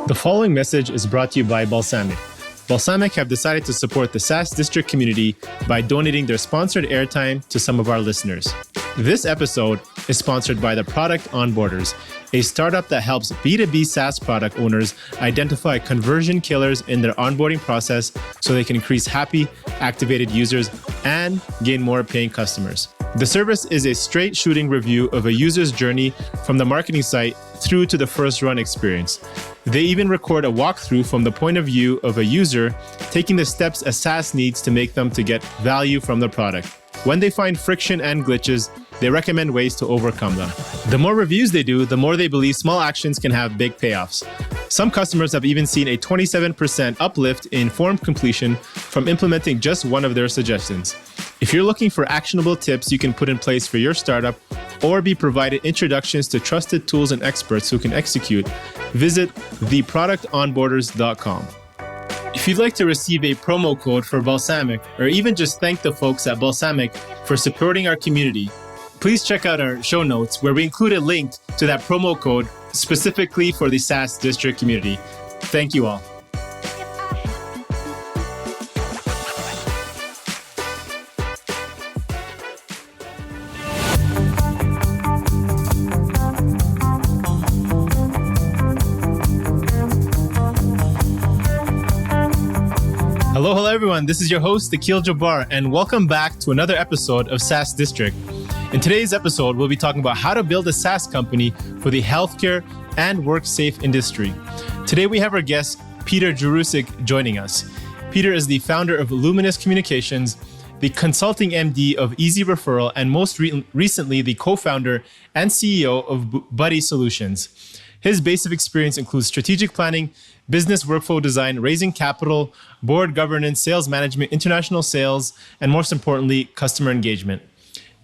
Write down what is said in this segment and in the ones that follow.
The following message is brought to you by Balsamiq. Balsamiq have decided to support the SaaS district community by donating their sponsored airtime to some of our listeners. This episode is sponsored by the product Onboarders, a startup that helps B2B SaaS product owners identify conversion killers in their onboarding process so they can increase happy, activated users and gain more paying customers. The service is a straight shooting review of a user's journey from the marketing site through to the first run experience. They even record a walkthrough from the point of view of a user, taking the steps a SaaS needs to make them to get value from the product. When they find friction and glitches, they recommend ways to overcome them. The more reviews they do, the more they believe small actions can have big payoffs. Some customers have even seen a 27% uplift in form completion from implementing just one of their suggestions. If you're looking for actionable tips you can put in place for your startup or be provided introductions to trusted tools and experts who can execute, visit theproductonboarders.com. If you'd like to receive a promo code for Balsamiq or even just thank the folks at Balsamiq for supporting our community, please check out our show notes where we include a link to that promo code specifically for the SaaS district community. Thank you all. Hello everyone, this is your host, Akil Jabbar, and welcome back to another episode of SaaS District. In today's episode, we'll be talking about how to build a SaaS company for the healthcare and WorkSafe industry. Today we have our guest, Peter Jurisic, joining us. Peter is the founder of Luminous Communications, the consulting MD of EzReferral, and most recently the co-founder and CEO of Budde Solutions. His base of experience includes strategic planning, business workflow design, raising capital, board governance, sales management, international sales, and most importantly, customer engagement.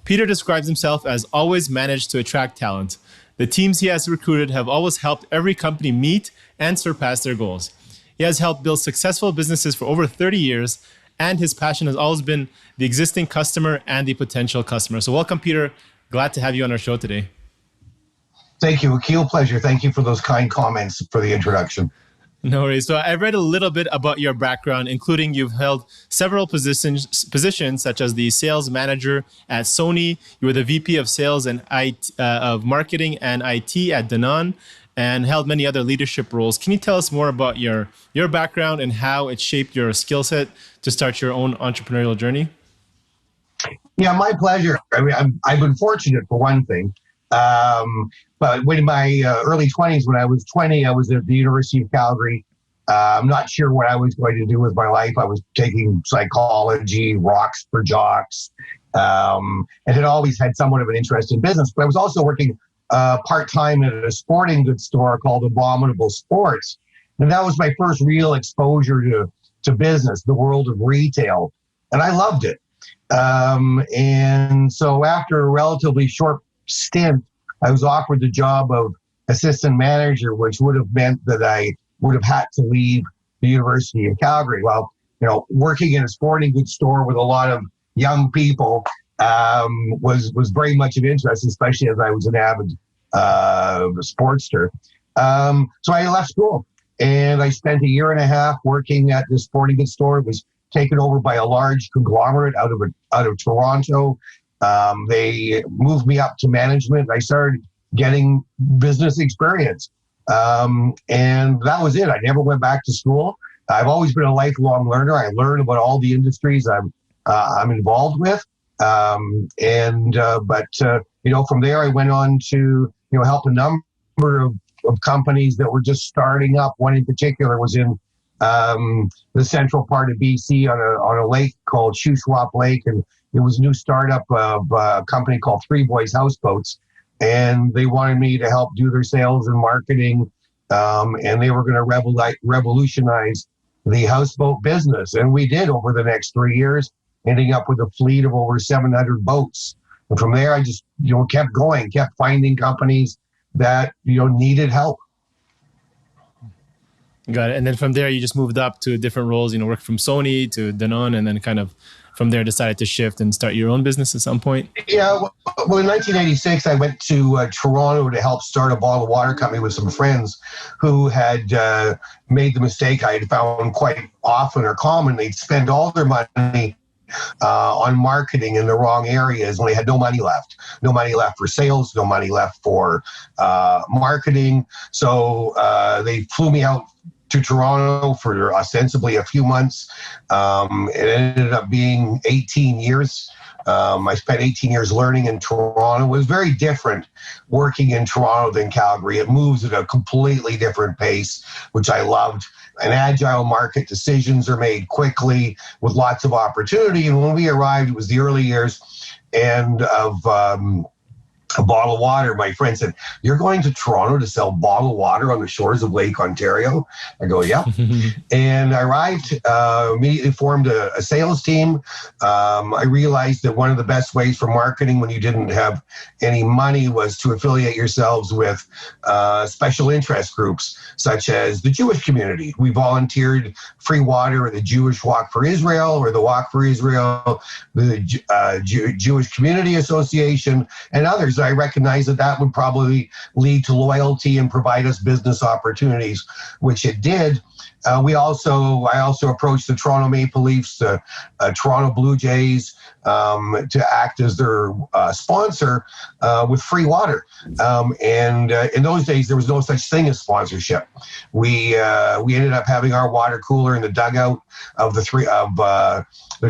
Peter describes himself as always managed to attract talent. The teams he has recruited have always helped every company meet and surpass their goals. He has helped build successful businesses for over 30 years, and his passion has always been the existing customer and the potential customer. So welcome, Peter. Glad to have you on our show today. Thank you, Akil. Pleasure. Thank you for those kind comments for the introduction. No worries. So I read a little bit about your background, including you've held several positions such as the sales manager at Sony. You were the VP of sales and of marketing and IT at Danone, and held many other leadership roles. Can you tell us more about your background and how it shaped your skill set to start your own entrepreneurial journey? Yeah, my pleasure. I mean, I've been fortunate for one thing. But in my early 20s, when I was 20, I was at the University of Calgary. I'm not sure what I was going to do with my life. I was taking psychology, rocks for jocks, and had always had somewhat of an interest in business. But I was also working part-time at a sporting goods store called Abominable Sports. And that was my first real exposure to business, the world of retail. And I loved it. And so after a relatively short stint, I was offered the job of assistant manager, which would have meant that I would have had to leave the University of Calgary. Well, working in a sporting goods store with a lot of young people was very much of interest, especially as I was an avid sportster. So I left school and I spent a year and a half working at the sporting goods store. It was taken over by a large conglomerate out of Toronto. They moved me up to management. I started getting business experience. And that was it. I never went back to school. I've always been a lifelong learner. I learn about all the industries I'm involved with. But from there I went on to, help a number of companies that were just starting up. One in particular was in the central part of BC on a lake called Shuswap Lake, and it was a new startup of a company called Three Boys Houseboats, and they wanted me to help do their sales and marketing, and they were going to revolutionize the houseboat business, and we did over the next 3 years, ending up with a fleet of over 700 boats. And from there, I just kept going, kept finding companies that needed help. Got it. And then from there, you just moved up to different roles, worked from Sony to Danone, and then kind of from there decided to shift and start your own business at some point? Yeah, well, in 1986, I went to Toronto to help start a bottled water company with some friends who had made the mistake I had found quite often or common. They'd spend all their money on marketing in the wrong areas when they had no money left. No money left for sales, no money left for marketing. So they flew me out to Toronto for ostensibly a few months. It ended up being 18 years. I spent 18 years learning in Toronto. It was very different working in Toronto than Calgary. It moves at a completely different pace, which I loved. An agile market, decisions are made quickly with lots of opportunity. And when we arrived, it was the early years of a bottle of water. My friend said, "You're going to Toronto to sell bottled water on the shores of Lake Ontario?" I go, "Yeah." And I arrived, immediately formed a sales team. I realized that one of the best ways for marketing when you didn't have any money was to affiliate yourselves with special interest groups, such as the Jewish community. We volunteered free water at the Jewish Walk for Israel or the Walk for Israel, the Jewish Community Association, and others. I recognize that would probably lead to loyalty and provide us business opportunities, which it did. I also approached the Toronto Maple Leafs, the Toronto Blue Jays, to act as their sponsor with free water. And in those days, there was no such thing as sponsorship. We ended up having our water cooler in the dugout of the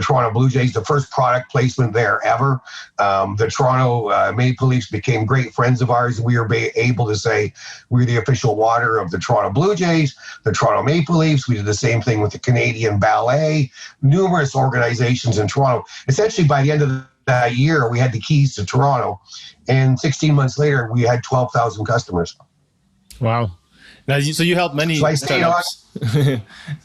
Toronto Blue Jays, the first product placement there ever. The Toronto Maple Leafs became great friends of ours. We were able to say we're the official water of the Toronto Blue Jays, the Toronto Maple Leafs. We did the same thing with the Canadian Ballet, numerous organizations in Toronto. Essentially, by the end of that year, we had the keys to Toronto. And 16 months later, we had 12,000 customers. Wow. Now, so you help many startups.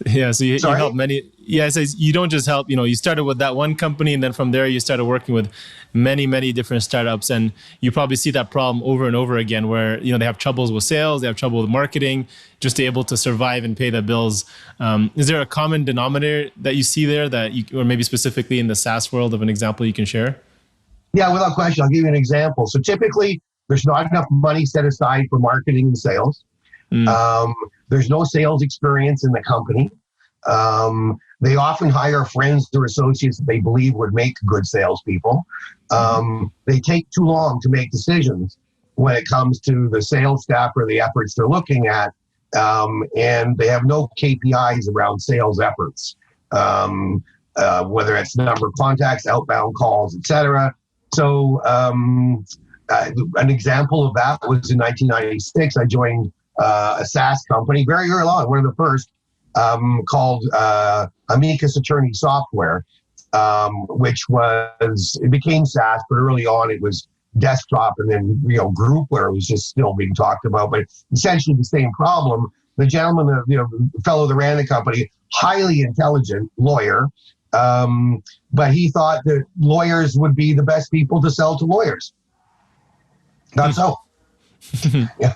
Yeah, so you help many. Yeah, so you don't just help, you started with that one company, and then from there you started working with many, many different startups. And you probably see that problem over and over again where, they have troubles with sales, they have trouble with marketing, just to be able to survive and pay the bills. Is there a common denominator that you see there or maybe specifically in the SaaS world of an example you can share? Yeah, without question. I'll give you an example. So typically there's not enough money set aside for marketing and sales. There's no sales experience in the company. They often hire friends or associates that they believe would make good salespeople. They take too long to make decisions when it comes to the sales staff or the efforts they're looking at. And they have no KPIs around sales efforts, whether it's number of contacts, outbound calls, etc. So an example of that was in 1996. I joined a SaaS company very early on, one of the first, called Amicus Attorney Software, which it became SaaS, but early on it was desktop, and then group where it was just still being talked about, but essentially the same problem. The gentleman, the fellow that ran the company, highly intelligent lawyer, but he thought that lawyers would be the best people to sell to lawyers. Not so. Yeah.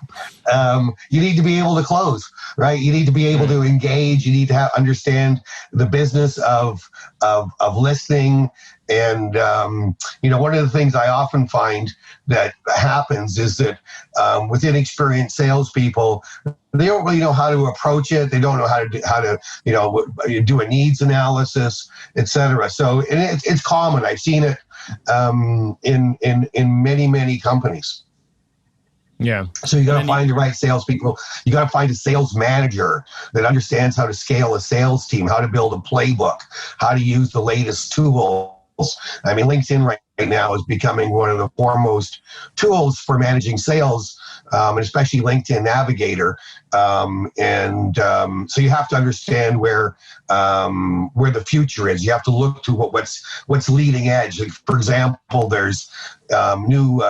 You need to be able to close, right? You need to be able to engage. You need to understand the business of listening. And, one of the things I often find that happens is that with inexperienced salespeople, they don't really know how to approach it. They don't know how to do a needs analysis, et cetera. So it's common. I've seen it in many, many companies. Yeah. So you got to find the right salespeople. You got to find a sales manager that understands how to scale a sales team, how to build a playbook, how to use the latest tools. I mean, LinkedIn right now is becoming one of the foremost tools for managing sales, and especially LinkedIn Navigator. So you have to understand where the future is. You have to look to what's leading edge. Like, for example, there's new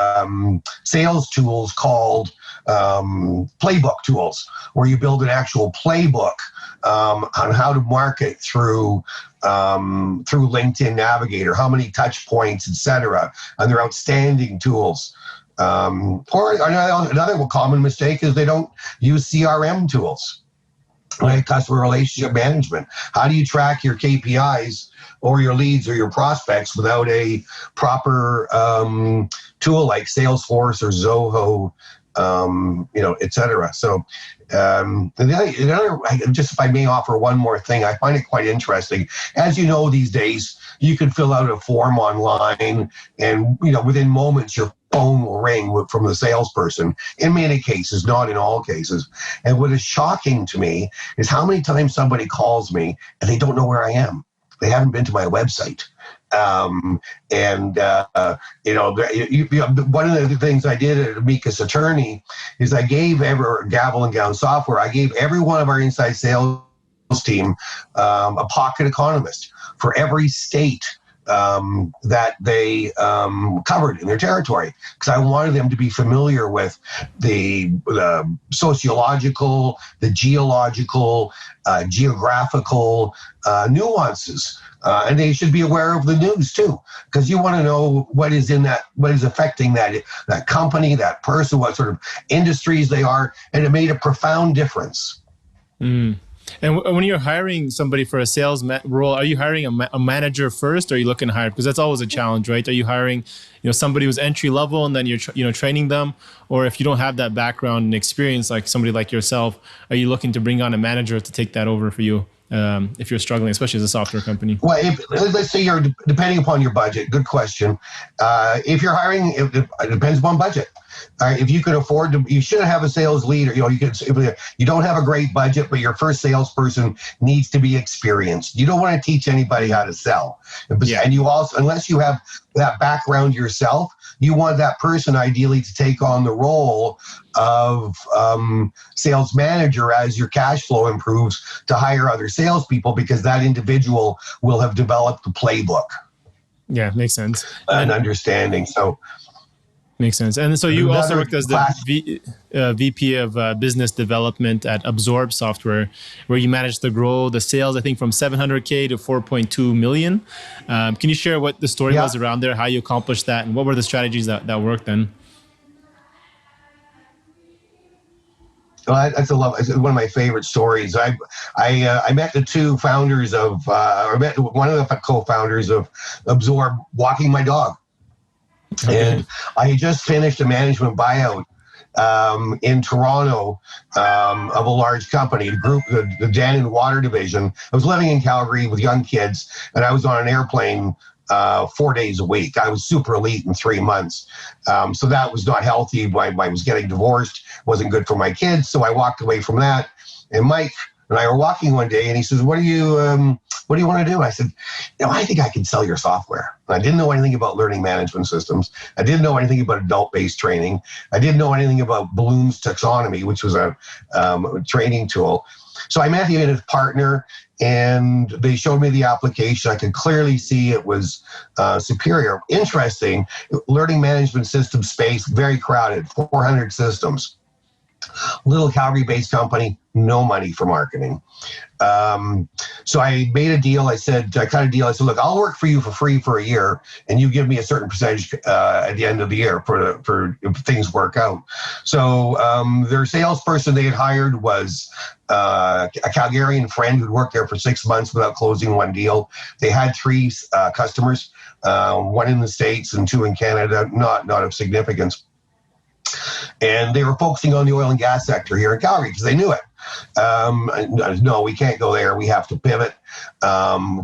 sales tools called playbook tools, where you build an actual playbook on how to market through LinkedIn Navigator, how many touch points, et cetera. And they're outstanding tools. Or another common mistake is they don't use CRM tools. Right, customer relationship management. How do you track your KPIs or your leads or your prospects without a proper tool like Salesforce or Zoho, et cetera? So, the other, just if I may offer one more thing, I find it quite interesting. As you know, these days, you can fill out a form online, and within moments, your phone will ring from the salesperson. In many cases, not in all cases. And what is shocking to me is how many times somebody calls me and they don't know where I am. They haven't been to my website. One of the things I did at Amicus Attorney is I gave Gavel and Gown Software, I gave every one of our inside sales team a pocket economist for every state that they covered in their territory, because I wanted them to be familiar with the sociological, the geological, geographical nuances. And they should be aware of the news too, because you want to know what is affecting that company, that person, what sort of industries they are, and it made a profound difference. Mm. And when you're hiring somebody for a sales role, are you hiring a manager first, or are you looking to hire? Because that's always a challenge, right? Are you hiring, somebody who's entry level and then you're training them, or if you don't have that background and experience, like somebody like yourself, are you looking to bring on a manager to take that over for you? If you're struggling, especially as a software company? Well, let's say you're depending upon your budget. Good question. If you're hiring, it depends upon budget. If you can afford to, you shouldn't have a sales leader. If you don't have a great budget, but your first salesperson needs to be experienced. You don't want to teach anybody how to sell. Yeah. And you also, unless you have that background yourself, you want that person ideally to take on the role of sales manager as your cash flow improves, to hire other salespeople, because that individual will have developed the playbook. Yeah, makes sense. And understanding. So. Makes sense. And so you also worked as the VP of Business Development at AbsorbSoftware, where you managed to grow the sales, I think, from $700K to $4.2 million. Can you share what the story was around there, how you accomplished that, and what were the strategies that worked then? Well, it's one of my favorite stories. I met the two founders of, met one of the co-founders of Absorb walking my dog. Okay. And I had just finished a management buyout in Toronto of a large company, the Dan Water division. I was living in Calgary with young kids, and I was on an airplane 4 days a week. I was super elite in 3 months. So that was not healthy. I was getting divorced, wasn't good for my kids. So I walked away from that. And Mike and I were walking one day, and he says, what do you want to do? I said, I think I can sell your software. I didn't know anything about learning management systems. I didn't know anything about adult-based training. I didn't know anything about Bloom's taxonomy, which was a training tool. So I met him and his partner, and they showed me the application. I could clearly see it was superior. Interesting, learning management system space, very crowded, 400 systems. Little Calgary-based company, no money for marketing. So I made a deal. I cut a deal. I said, look, I'll work for you for free for a year, and you give me a certain percentage at the end of the year for if things work out. So their salesperson they had hired was a Calgarian friend who'd worked there for 6 months without closing one deal. They had 3 customers, one in the States and 2 in Canada, not of significance. And they were focusing on the oil and gas sector here in Calgary because they knew it. No, we can't go there. We have to pivot.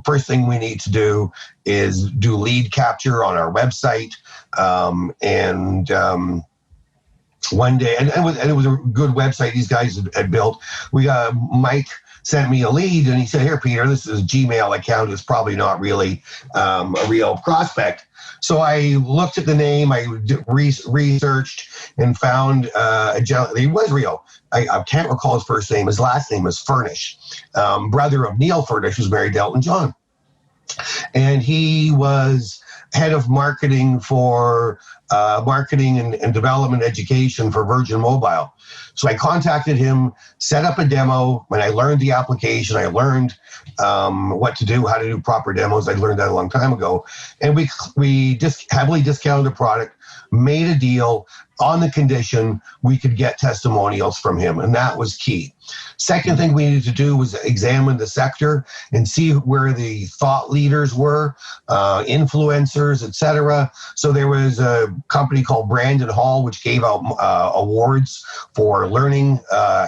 First thing we need to do is do lead capture on our website. One day, and it was a good website these guys had built. Mike sent me a lead, and he said, here, Peter, this is a Gmail account. It's probably not really a real prospect. So I looked at the name, I researched, and found a gentleman. He was real. I can't recall his first name. His last name was Furnish, brother of Neil Furnish, who's married to Elton John. And he was head of marketing for marketing and development education for Virgin Mobile. So I contacted him, set up a demo. When I learned the application, I learned what to do, how to do proper demos. I learned that a long time ago. And we just heavily discounted the product, made a deal on the condition we could get testimonials from him, and that was key. Second thing we needed to do was examine the sector and see where the thought leaders were, influencers, etc. So there was a company called Brandon Hall, which gave out awards for learning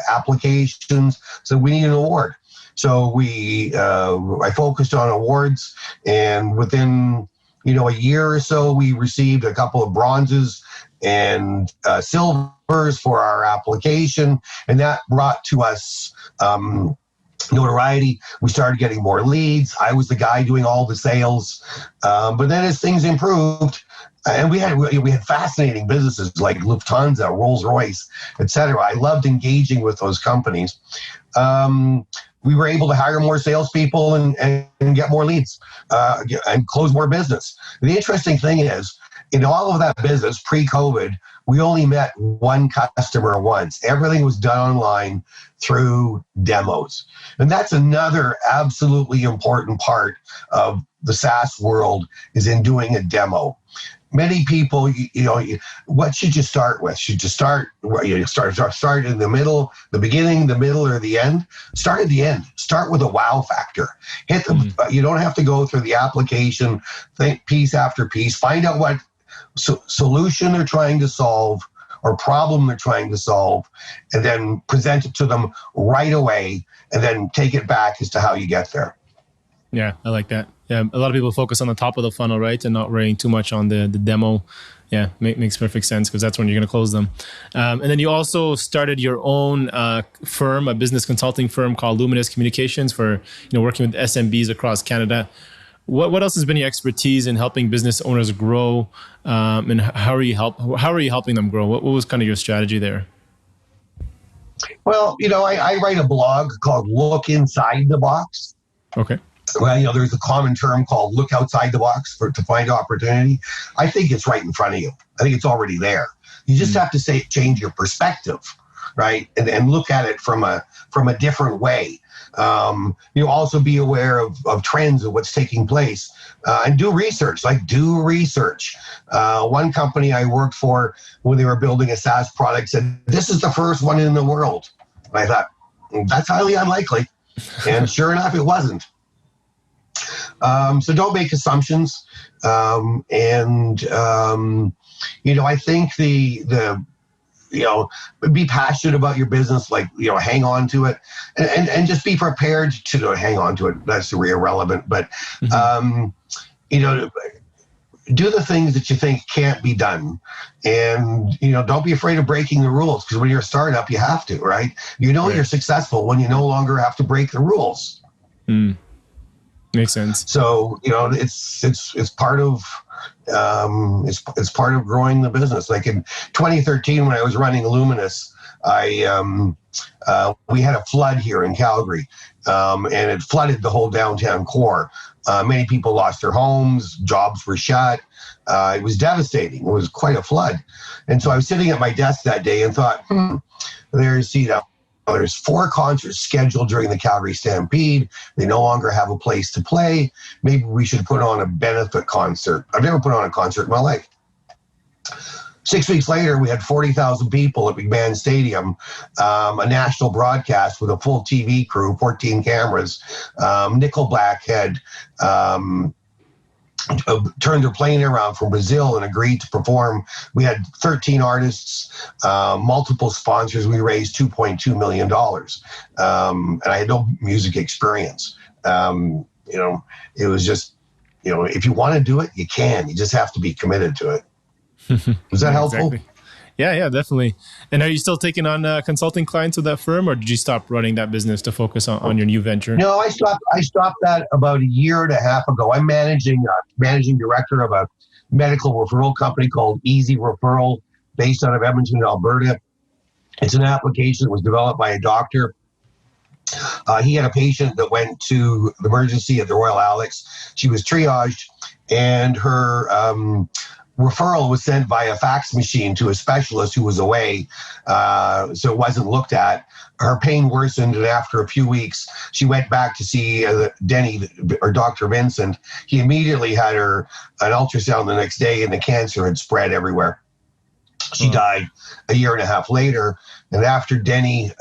applications. So we need an award. So I focused on awards, and within a year or so, we received a couple of bronzes and silvers for our application, and that brought to us notoriety. We started getting more leads. I was the guy doing all the sales, but then as things improved, and we had fascinating businesses like Lufthansa, Rolls-Royce, etc. I loved engaging with those companies. We were able to hire more salespeople and get more leads and close more business. The interesting thing is, in all of that business pre-COVID, we only met one customer once. Everything was done online through demos. And that's another absolutely important part of the SaaS world, is in doing a demo. Many people, what should you start with? Should you start in the middle, the beginning, the middle, or the end? Start at the end. Start with a wow factor. Hit them. You don't have to go through the application, think piece after piece. Find out what solution they're trying to solve or problem they're trying to solve, and then present it to them right away, and then take it back as to how you get there. Yeah, I like that. Yeah, a lot of people focus on the top of the funnel, right? And not worrying too much on the demo. Yeah, makes perfect sense, because that's when you're going to close them. And then you also started your own firm, a business consulting firm called Luminous Communications, for working with SMBs across Canada. What else has been your expertise in helping business owners grow, and how are you helping them grow? What was kind of your strategy there? Well, I write a blog called Look Inside the Box. Okay. Well, there's a common term called look outside the box to find opportunity. I think it's right in front of you. I think it's already there. You just have to change your perspective, right? And look at it from a different way. Also be aware of trends of what's taking place, and do research. One company I worked for, when they were building a SaaS product, said, "This is the first one in the world." And I thought, that's highly unlikely. And sure enough, it wasn't. So don't make assumptions. I think be passionate about your business, hang on to it, and just be prepared to hang on to it. That's irrelevant, but, do the things that you think can't be done. And, don't be afraid of breaking the rules, because when you're a startup, you have to, right? Right. You're successful when you no longer have to break the rules. Makes sense. So, it's part of, it's part of growing the business. Like in 2013, when I was running Luminous, we had a flood here in Calgary, and it flooded the whole downtown core. Many people lost their homes, jobs were shut. It was devastating. It was quite a flood. And so I was sitting at my desk that day and thought, there's 4 concerts scheduled during the Calgary Stampede. They no longer have a place to play. Maybe we should put on a benefit concert. I've never put on a concert in my life. 6 weeks later, we had 40,000 people at McMahon Stadium, a national broadcast with a full TV crew, 14 cameras. Nickelback had turned their plane around from Brazil and agreed to perform. We had 13 artists, multiple sponsors. We raised $2.2 million. And I had no music experience. It was just, if you want to do it, you can. You just have to be committed to it. Is that helpful? Exactly. Yeah, definitely. And are you still taking on consulting clients with that firm, or did you stop running that business to focus on your new venture? No, I stopped that about a year and a half ago. I'm managing director of a medical referral company called EzReferral, based out of Edmonton, Alberta. It's an application that was developed by a doctor. He had a patient that went to the emergency at the Royal Alex. She was triaged, and her referral was sent by a fax machine to a specialist who was away, so it wasn't looked at. Her pain worsened, and after a few weeks, she went back to see Denny or Dr. Vincent. He immediately had her an ultrasound the next day, and the cancer had spread everywhere. She died a year and a half later, and after Denny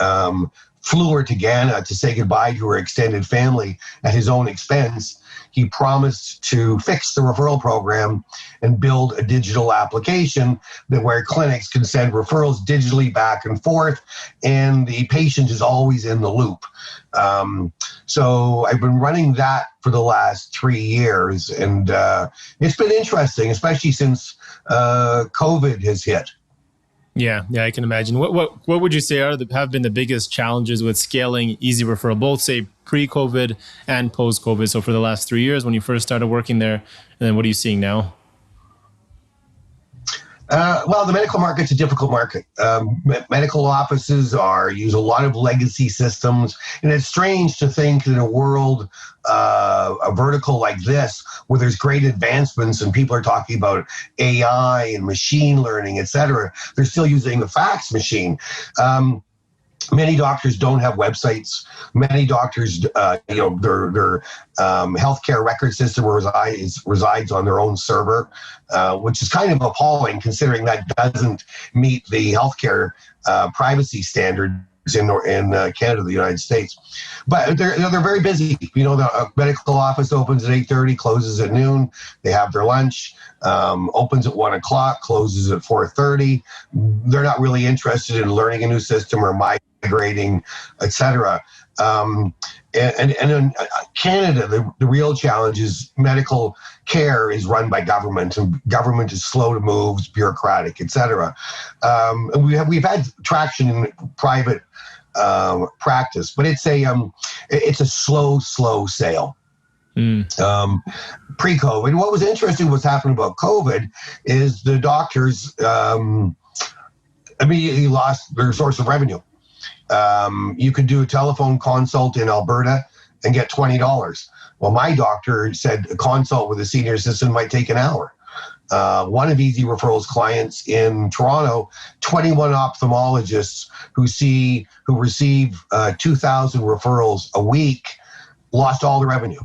flew her to Ghana to say goodbye to her extended family at his own expense, he promised to fix the referral program and build a digital application that where clinics can send referrals digitally back and forth, and the patient is always in the loop. So I've been running that for the last 3 years, and it's been interesting, especially since COVID has hit. Yeah, I can imagine. What would you say have been the biggest challenges with scaling EzReferral, both say pre-COVID and post-COVID? So for the last 3 years when you first started working there, and then what are you seeing now? Well, the medical market's a difficult market. Medical offices use a lot of legacy systems, and it's strange to think in a world, a vertical like this, where there's great advancements and people are talking about AI and machine learning, et cetera, they're still using a fax machine. Many doctors don't have websites. Many doctors, their healthcare record system resides on their own server, which is kind of appalling considering that doesn't meet the healthcare privacy standards in Canada, the United States. But they're very busy. The medical office opens at 8:30, closes at noon. They have their lunch, opens at 1 o'clock, closes at 4:30. They're not really interested in learning a new system or migrating, et cetera. And in Canada, the real challenge is medical care is run by government, and government is slow to move, it's bureaucratic, et cetera. We've had traction in private practice, but it's a slow sale. Pre-COVID, what was interesting, what's happened about COVID is the doctors immediately lost their source of revenue. You could do a telephone consult in Alberta and get $20. Well, my doctor said a consult with a senior assistant might take an hour. One of EzReferral's clients in Toronto, 21 ophthalmologists who receive 2,000 referrals a week, lost all the revenue.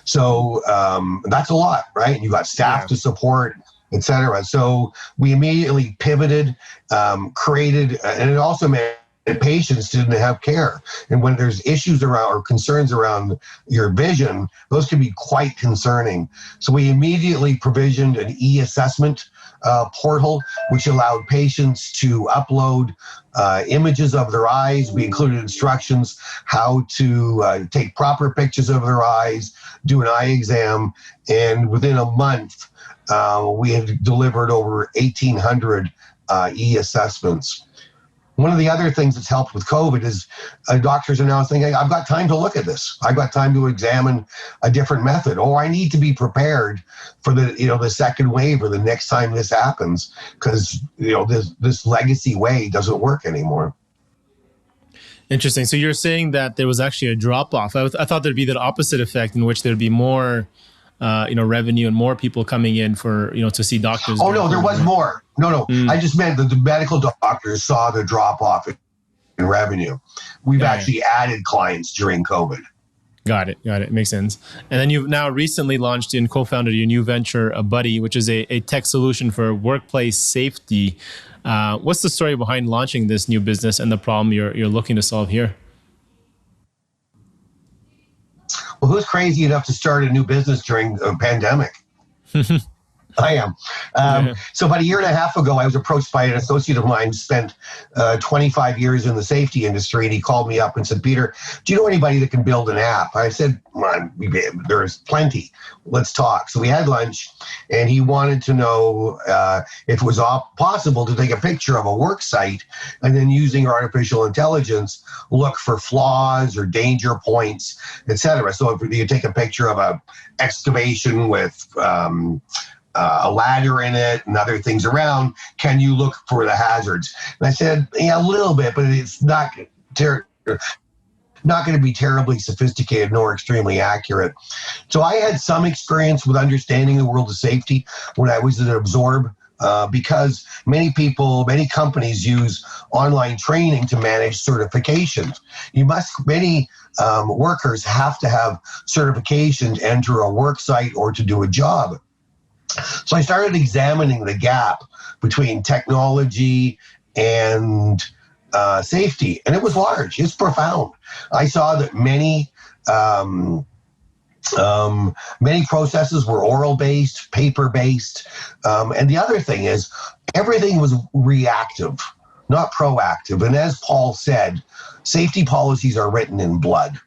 So that's a lot, right? You got staff to support, et cetera. So we immediately pivoted, created, and it also meant that patients didn't have care. And when there's issues around or concerns around your vision, those can be quite concerning. So we immediately provisioned an e-assessment portal, which allowed patients to upload images of their eyes. We included instructions how to take proper pictures of their eyes, do an eye exam, and within a month, we had delivered over 1,800 e-assessments. One of the other things that's helped with COVID is doctors are now saying, hey, I've got time to look at this. I've got time to examine a different method. Or I need to be prepared for the second wave or the next time this happens, because this legacy way doesn't work anymore. Interesting. So you're saying that there was actually a drop-off. I thought there'd be the opposite effect in which there'd be more revenue and more people coming in for, to see doctors. Oh, no, there was more. No. I just meant that the medical doctors saw the drop off in revenue. We've actually added clients during COVID. Got it. Makes sense. And then you've now recently launched and co-founded your new venture, Budde, which is a tech solution for workplace safety. What's the story behind launching this new business and the problem you're looking to solve here? Well, who's crazy enough to start a new business during a pandemic? I am. So about a year and a half ago, I was approached by an associate of mine who spent 25 years in the safety industry, and he called me up and said, Peter, do you know anybody that can build an app? I said, there's plenty. Let's talk. So we had lunch, and he wanted to know if it was possible to take a picture of a work site and then using artificial intelligence, look for flaws or danger points, et cetera. So if you take a picture of a excavation with a ladder in it and other things around, can you look for the hazards? And I said, yeah, a little bit, but it's not not going to be terribly sophisticated nor extremely accurate. So I had some experience with understanding the world of safety when I was at Absorb. Because many companies use online training to manage certifications. Many workers have to have certification to enter a work site or to do a job. So I started examining the gap between technology and safety, and it was large. It's profound. I saw that many processes were oral-based, paper-based. And the other thing is everything was reactive, not proactive. And as Paul said, safety policies are written in blood.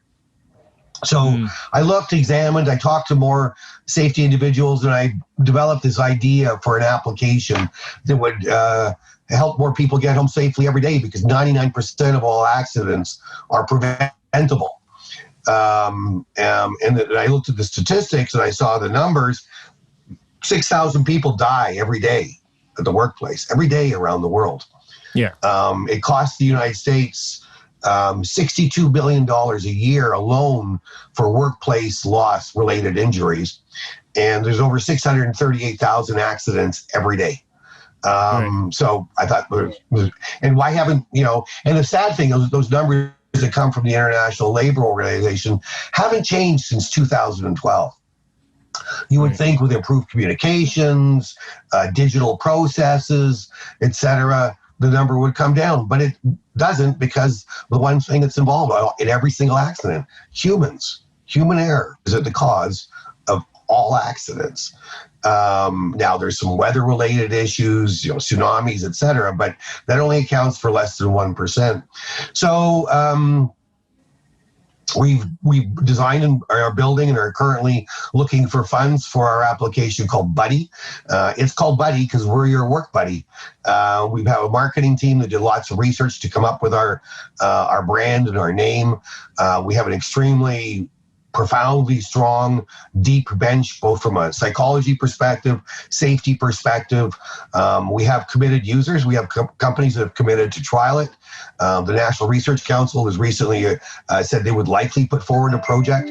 So I examined, I talked to more safety individuals, and I developed this idea for an application that would help more people get home safely every day, because 99% of all accidents are preventable. And I looked at the statistics and I saw the numbers. 6,000 people die every day at the workplace, every day around the world. Yeah. It costs the United States $62 billion a year alone for workplace loss related injuries. And there's over 638,000 accidents every day. Right. So I thought, and why haven't, and the sad thing is those numbers that come from the International Labor Organization haven't changed since 2012. You would think with improved communications, digital processes, etc., the number would come down, but it doesn't, because the one thing that's involved in every single accident, human error is at the cause of all accidents. Now there's some weather-related issues, tsunamis, etc., but that only accounts for less than 1%. So we've designed and are building and are currently looking for funds for our application called Budee. It's called Budee because we're your work buddy. We have a marketing team that did lots of research to come up with our brand and our name. We have an extremely profoundly strong, deep bench, both from a psychology perspective, safety perspective. We have committed users. We have companies that have committed to trial it. The National Research Council has recently said they would likely put forward a project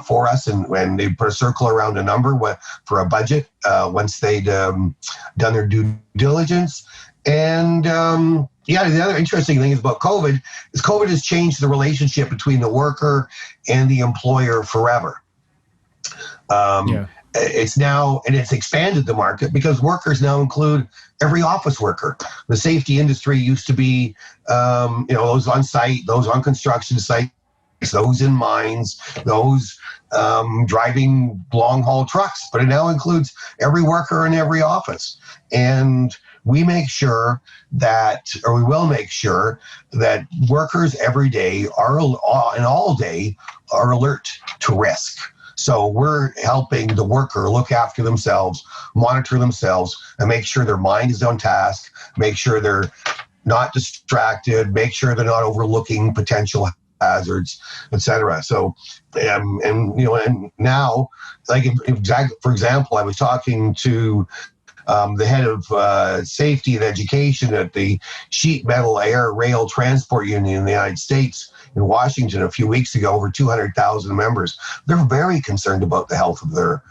for us, and they put a circle around a number for a budget once they'd done their due diligence. And the other interesting thing is about COVID is COVID has changed the relationship between the worker and the employer forever. It's now, and it's expanded the market because workers now include every office worker. The safety industry used to be, those on site, those on construction sites, those in mines, those driving long haul trucks, but it now includes every worker in every office. And we will make sure that workers every day and all day are alert to risk. So we're helping the worker look after themselves, monitor themselves, and make sure their mind is on task, make sure they're not distracted, make sure they're not overlooking potential hazards, etc. So, and now, for example, I was talking to the head of safety and education at the Sheet Metal Air Rail Transport Union in the United States in Washington a few weeks ago, over 200,000 members. They're very concerned about the health of their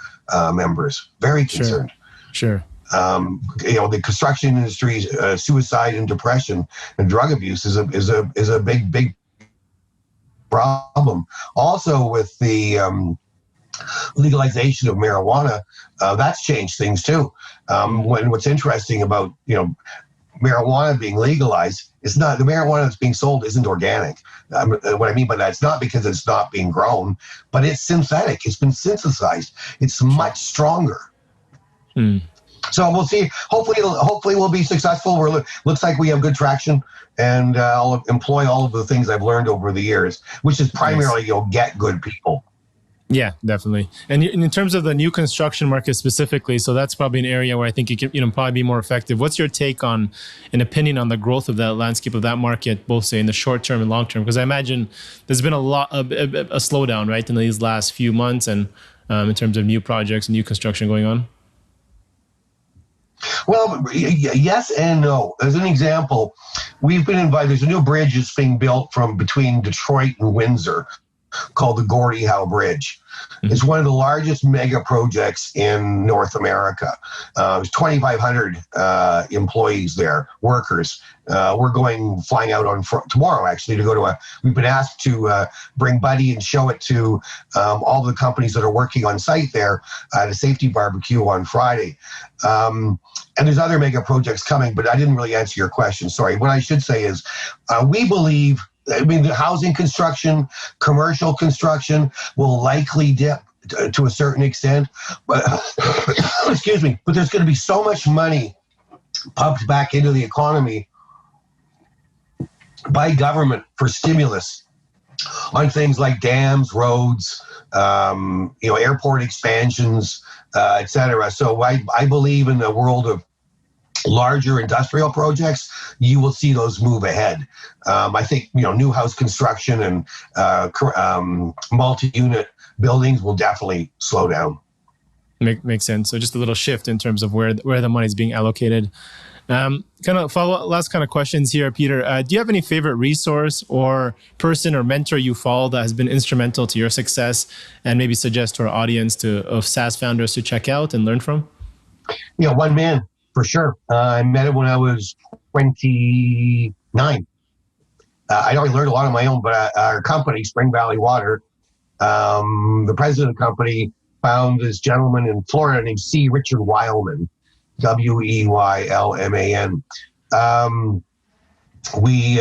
members, very concerned. Sure. The construction industry's suicide and depression and drug abuse is a big problem. Also with the legalization of marijuana, that's changed things too. What's interesting about marijuana being legalized, it's not the marijuana that's being sold isn't organic. What I mean by that, it's not because it's not being grown, but it's synthetic. It's been synthesized. It's much stronger. So we'll see. Hopefully we'll be successful. Looks like we have good traction, and I'll employ all of the things I've learned over the years, which is primarily get good people. Yeah, definitely. And in terms of the new construction market specifically, so that's probably an area where I think you can probably be more effective. What's your take on, an opinion on the growth of that landscape of that market, both say in the short term and long term? Because I imagine there's been a slowdown, right, in these last few months, and in terms of new projects and new construction going on. Well, yes and no. As an example, we've been invited. There's a new bridge that's being built from between Detroit and Windsor called the Gordie Howe Bridge. It's one of the largest mega projects in North America. There's 2,500 employees there, workers. We're flying out on tomorrow, actually, to go to we've been asked to bring Budde and show it to all the companies that are working on site there at a safety barbecue on Friday. And there's other mega projects coming, but I didn't really answer your question. Sorry. What I should say is we believe, the housing construction, commercial construction will likely dip to a certain extent, but excuse me, but there's going to be so much money pumped back into the economy by government for stimulus on things like dams, roads, airport expansions, et cetera. So I believe in the world of larger industrial projects, you will see those move ahead. I think, new house construction and multi-unit buildings will definitely slow down. Makes sense. So just a little shift in terms of where the money is being allocated. Kind of last kind of questions here, Peter. Do you have any favorite resource or person or mentor you follow that has been instrumental to your success, and maybe suggest to our audience of SaaS founders to check out and learn from? Yeah, one man. For sure. I met him when I was 29. I'd already learned a lot on my own, but our company, Spring Valley Water, the president of the company found this gentleman in Florida named C. Richard Weylman, Weylman. We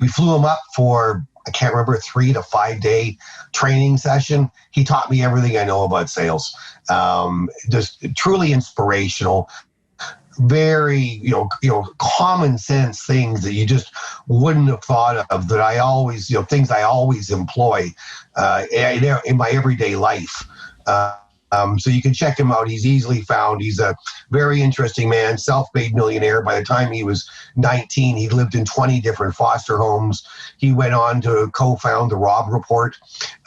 flew him up for, I can't remember, a 3 to 5 day training session. He taught me everything I know about sales. Just truly inspirational. Very, common sense things that you just wouldn't have thought of, that I always, things I always employ in my everyday life. So you can check him out. He's easily found. He's a very interesting man, self-made millionaire. By the time he was 19, he lived in 20 different foster homes. He went on to co-found the Robb Report,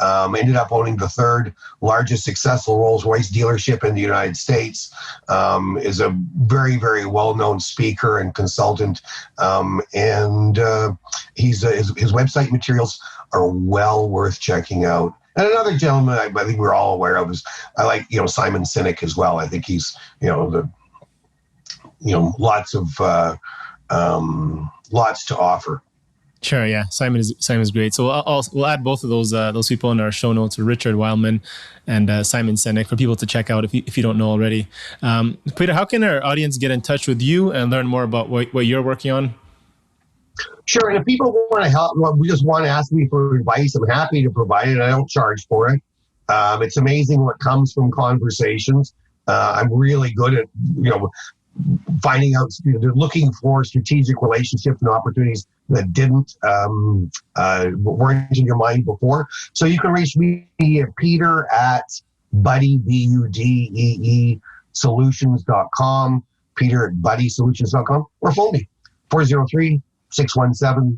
ended up owning the third largest successful Rolls-Royce dealership in the United States, is a very, very well-known speaker and consultant. And his website materials are well worth checking out. And another gentleman I think we're all aware of is, I like, Simon Sinek as well. I think he's, lots to offer. Sure, yeah. Simon is great. So we'll add both of those people in our show notes, Richard Weylman and Simon Sinek, for people to check out if you don't know already. Peter, how can our audience get in touch with you and learn more about what you're working on? Sure. And if people want to help, we just want to ask me for advice, I'm happy to provide it. I don't charge for it. It's amazing what comes from conversations. I'm really good at, finding out, looking for strategic relationships and opportunities that weren't in your mind before. So you can reach me at Peter at Budee, Budee Solutions.com, Peter at BuddeSolutions.com, or phone me, 403-617-5277,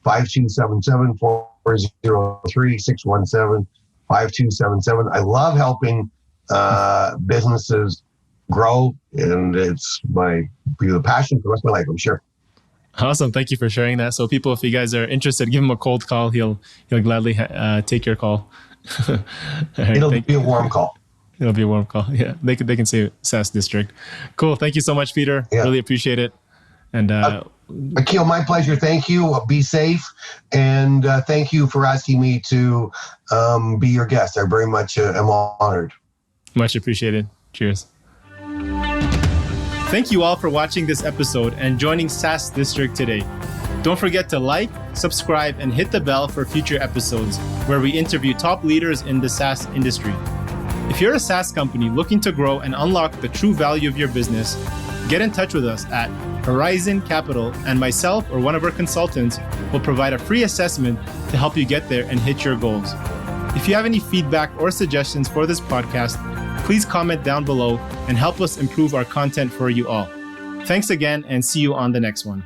403-617-5277. I love helping businesses grow, and it's the passion for the rest of my life, I'm sure. Awesome. Thank you for sharing that. So people, if you guys are interested, give him a cold call. He'll gladly take your call. Right, It'll be a warm call. It'll be a warm call. Yeah. They can say SaaS District. Cool. Thank you so much, Peter. Yeah. Really appreciate it. And Akil, my pleasure. Thank you. Be safe. And thank you for asking me to be your guest. I very much am honored. Much appreciated. Cheers. Thank you all for watching this episode and joining SaaS District today. Don't forget to like, subscribe, and hit the bell for future episodes where we interview top leaders in the SaaS industry. If you're a SaaS company looking to grow and unlock the true value of your business, get in touch with us at Horizon Capital, and myself or one of our consultants will provide a free assessment to help you get there and hit your goals. If you have any feedback or suggestions for this podcast, please comment down below and help us improve our content for you all. Thanks again, and see you on the next one.